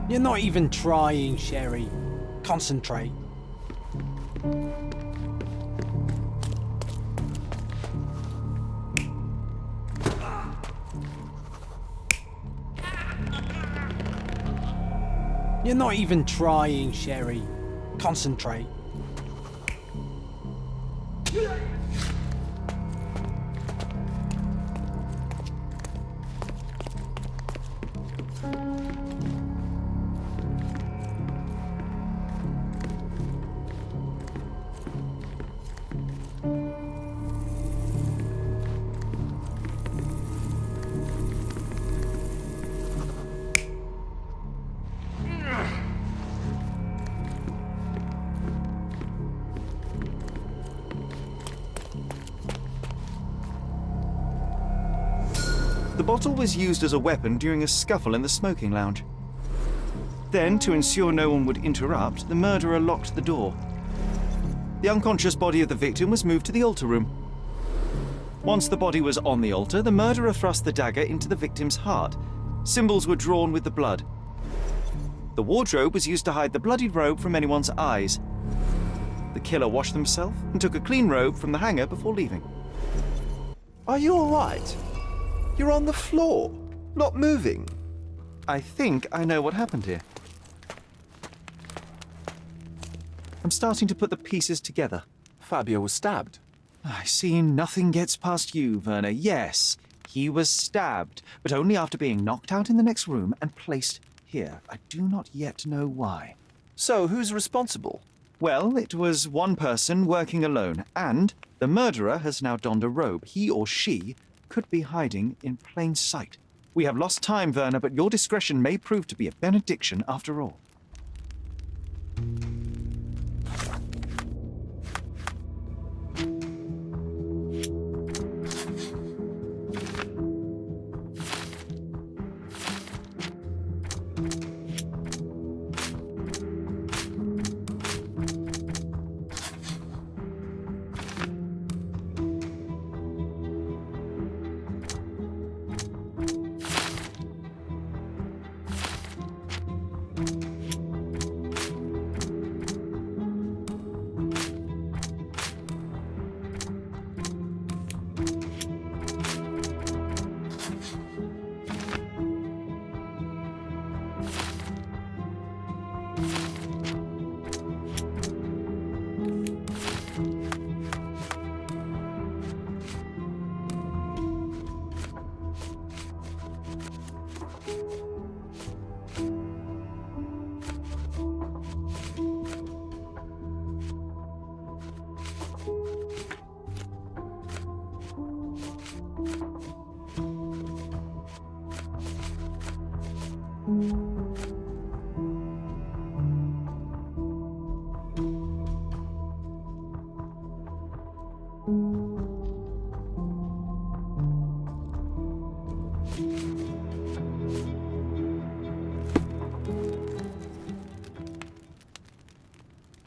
You're not even trying, Sherry. Concentrate. You're not even trying, Sherry. Concentrate. The bottle was used as a weapon during a scuffle in the smoking lounge. Then, to ensure no one would interrupt, the murderer locked the door. The unconscious body of the victim was moved to the altar room. Once the body was on the altar, the murderer thrust the dagger into the victim's heart. Symbols were drawn with the blood. The wardrobe was used to hide the bloodied robe from anyone's eyes. The killer washed himself and took a clean robe from the hanger before leaving. Are you all right? You're on the floor, not moving. I think I know what happened here. I'm starting to put the pieces together. Fabio was stabbed. I see nothing gets past you, Werner. Yes, he was stabbed, but only after being knocked out in the next room and placed here. I do not yet know why. So, who's responsible? Well, it was one person working alone, and the murderer has now donned a robe. He or she could be hiding in plain sight. We have lost time, Werner, but your discretion may prove to be a benediction after all.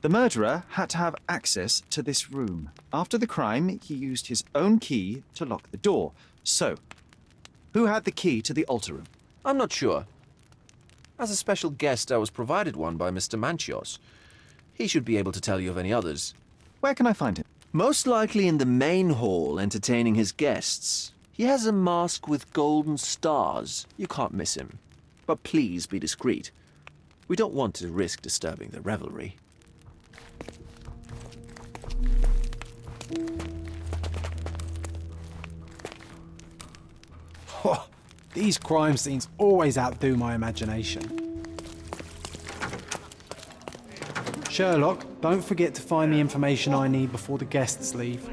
The murderer had to have access to this room. After the crime, he used his own key to lock the door. So, who had the key to the altar room? I'm not sure. As a special guest, I was provided one by Mr. Manchios. He should be able to tell you of any others. Where can I find him? Most likely in the main hall, entertaining his guests. He has a mask with golden stars. You can't miss him. But please be discreet. We don't want to risk disturbing the revelry. Oh, these crime scenes always outdo my imagination. Sherlock, don't forget to find the information I need before the guests leave.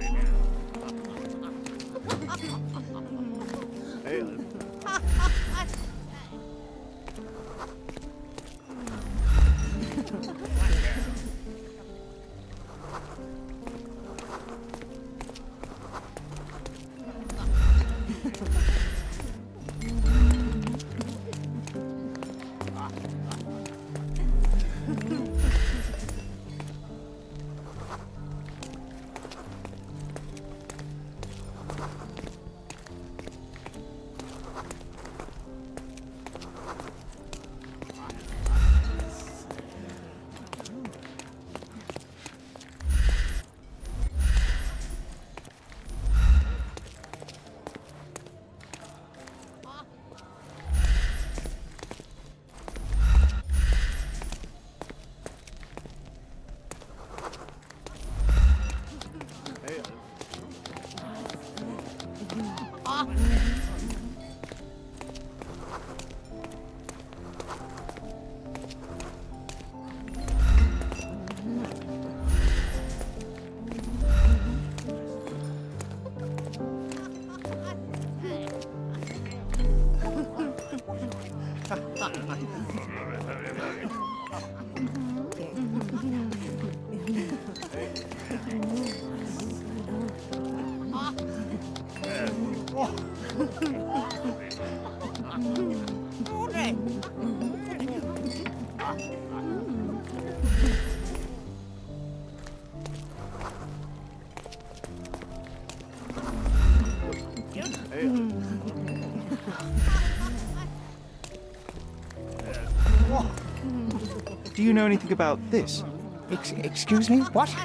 Do you know anything about this? Excuse me? What?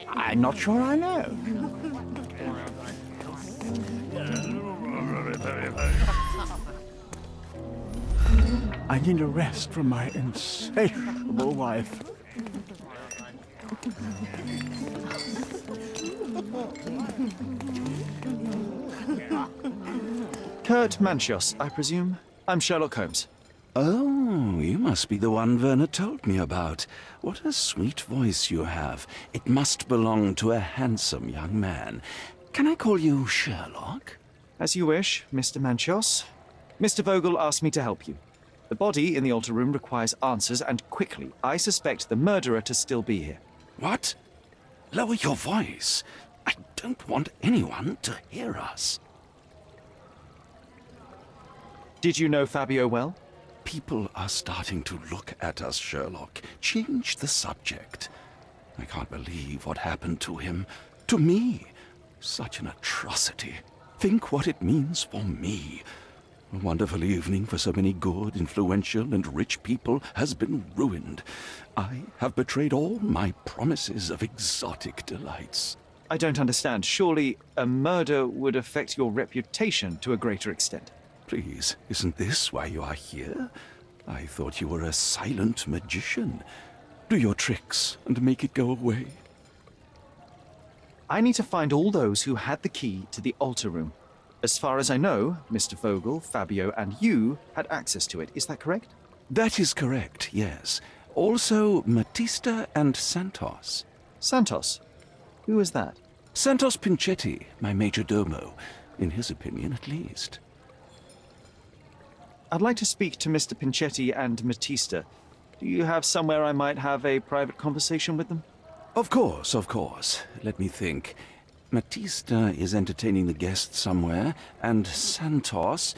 I'm not sure I know. I need a rest from my insatiable wife. Kurt Manchios, I presume? I'm Sherlock Holmes. Oh, you must be the one Werner told me about. What a sweet voice you have. It must belong to a handsome young man. Can I call you Sherlock? As you wish, Mr. Manchios. Mr. Vogel asked me to help you. The body in the altar room requires answers, and quickly. I suspect the murderer to still be here. What? Lower your voice. I don't want anyone to hear us. Did you know Fabio well? People are starting to look at us, Sherlock. Change the subject. I can't believe what happened to him. To me. Such an atrocity. Think what it means for me. A wonderful evening for so many good, influential, and rich people has been ruined. I have betrayed all my promises of exotic delights. I don't understand. Surely a murder would affect your reputation to a greater extent. Please, isn't this why you are here? I thought you were a silent magician. Do your tricks and make it go away. I need to find all those who had the key to the altar room. As far as I know, Mr. Vogel, Fabio, and you had access to it. Is that correct? That is correct, yes. Also, Matista and Santos. Santos? Who is that? Santos Pinchetti, my major domo. In his opinion, at least. I'd like to speak to Mr. Pinchetti and Matista. Do you have somewhere I might have a private conversation with them? Of course, of course. Let me think. Matista is entertaining the guests somewhere, and Santos...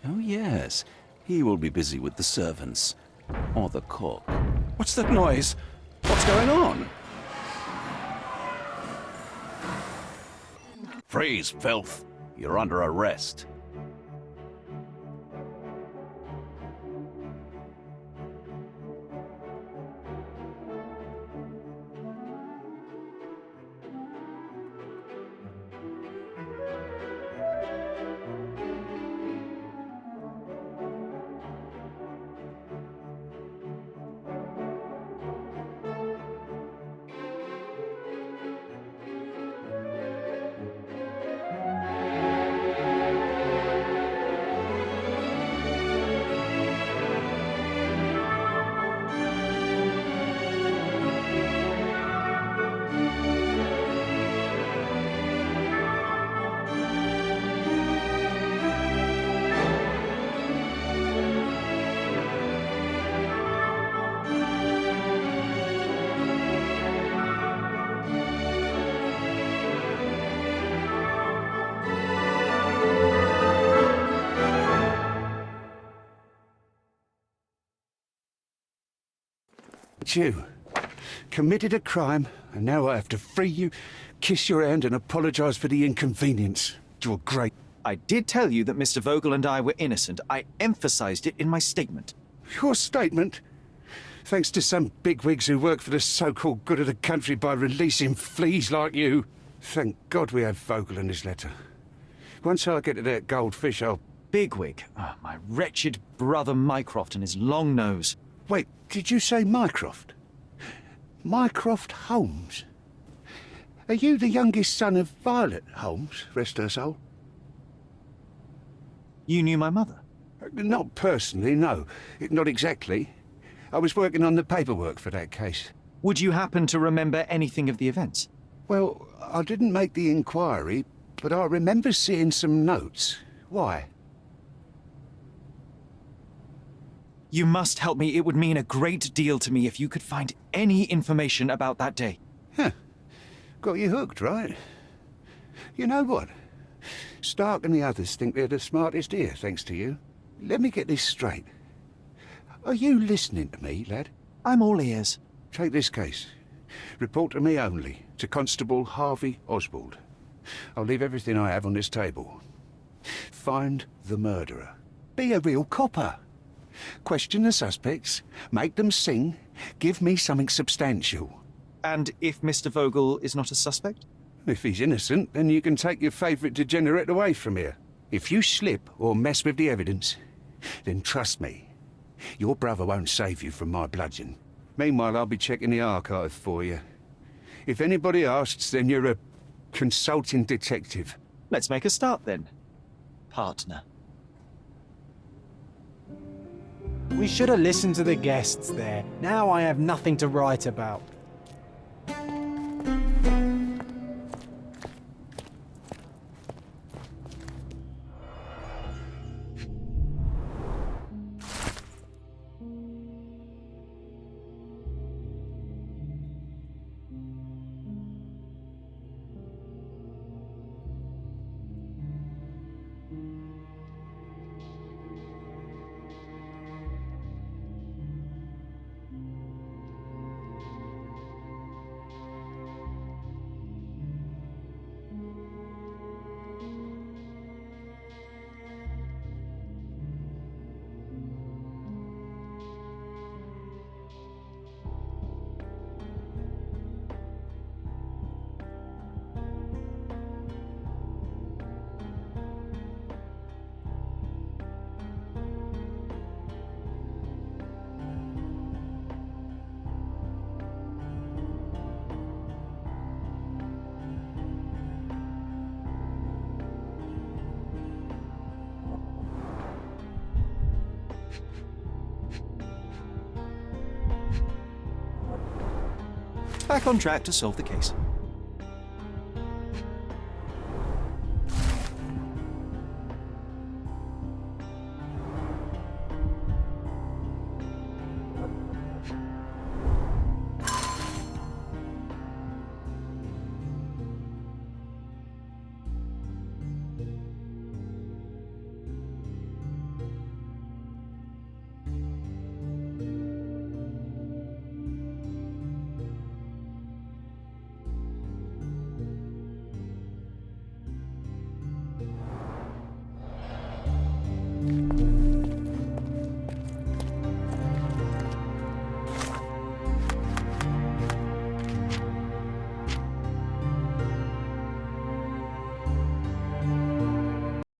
Oh, yes. He will be busy with the servants. Or the cook. What's that noise? What's going on? Freeze, filth. You're under arrest. You committed a crime, and now I have to free you, kiss your hand, and apologize for the inconvenience. You're great. I did tell you that Mr. Vogel and I were innocent. I emphasized it in my statement. Your statement? Thanks to some bigwigs who work for the so-called good of the country by releasing fleas like you. Thank God we have Vogel in his letter. Once I get to that goldfish, I'll... Bigwig? Oh, my wretched brother Mycroft and his long nose. Wait, did you say Mycroft? Mycroft Holmes? Are you the youngest son of Violet Holmes, rest her soul? You knew my mother? Not personally, no. Not exactly. I was working on the paperwork for that case. Would you happen to remember anything of the events? Well, I didn't make the inquiry, but I remember seeing some notes. Why? You must help me. It would mean a great deal to me if you could find any information about that day. Huh. Got you hooked, right? You know what? Stark and the others think they're the smartest here, thanks to you. Let me get this straight. Are you listening to me, lad? I'm all ears. Take this case. Report to me only, to Constable Harvey Oswald. I'll leave everything I have on this table. Find the murderer. Be a real copper. Question the suspects, make them sing, give me something substantial. And if Mr. Vogel is not a suspect? If he's innocent, then you can take your favourite degenerate away from here. If you slip or mess with the evidence, then trust me, your brother won't save you from my bludgeon. Meanwhile, I'll be checking the archive for you. If anybody asks, then you're a consulting detective. Let's make a start then, partner. We should have listened to the guests there. Now I have nothing to write about. Back on track to solve the case.